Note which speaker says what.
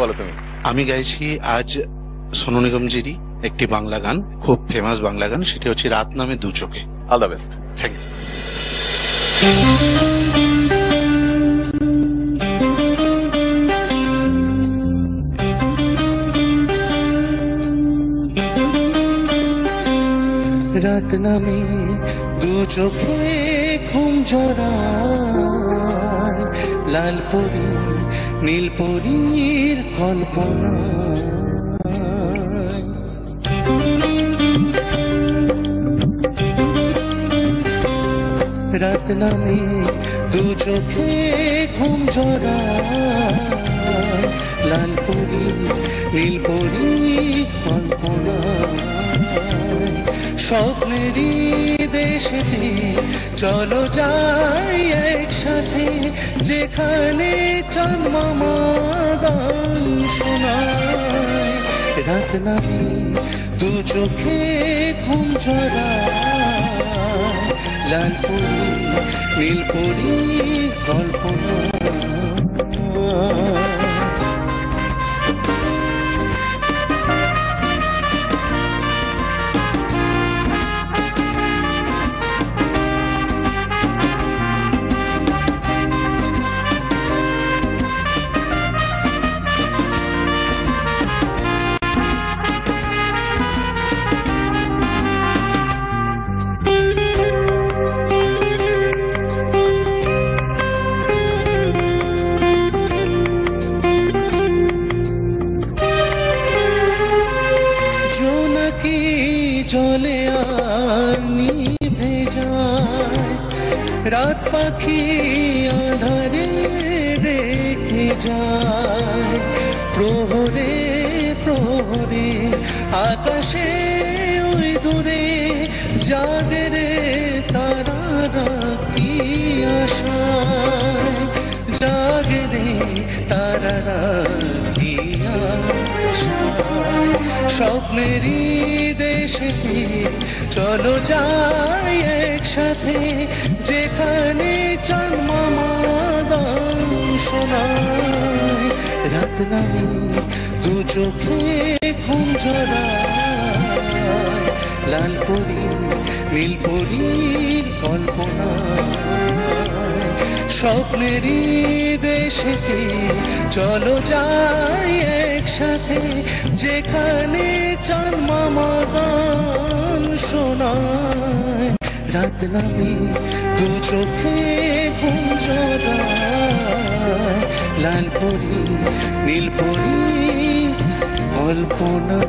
Speaker 1: বলো তুমি।
Speaker 2: আমি গাইছি আজ সোনু নিগমজিরই একটি বাংলা গান, খুব ফেমাস বাংলা গান, সেটি হচ্ছে রাত নামে দু চোখে।
Speaker 1: All the best.
Speaker 2: Thank you. রাত নামে দু চোখে ঘুম ঝরায়, লাল পরি নীল পরীর কল্পনা। রাত নামে দু চোখে ঘুম ঝরায়, লাল পরি নীল পরীর কল্পনা। স্বপ্নেরই দেশেতে চলো যাই একসাথে, যেখানে চাঁদ মামা গান শোনায়। রাত নামে দু চোখে ঘুম ঝরায়, লাল পরি নীল পরীর কল্পনা। জোনাকি জলে আর নিভে যায়, রাত পাখি আঁধারে রেখে যায়। প্রহরে প্রহরে আকাশে ওই দূরে জাগরে তারারা কি আশায়, জাগরে তারারা কি আশায়। স্বপ্নেরই দেশেতে চলো যাই একসাথে, যেখানে চাঁদ মামা গান শোনায়। রাত নামে দু চোখে ঘুম ঝরায়, লাল পরি নীল পরীর কল্পনা। স্বপ্নেরই দেশেতে চলো যাই একসাথে, যেখানে চাঁদ মামা গান শোনায়। রাত নামে দু চোখে ঘুম ঝরায়, লাল পরি নীল পরীর কল্পনা।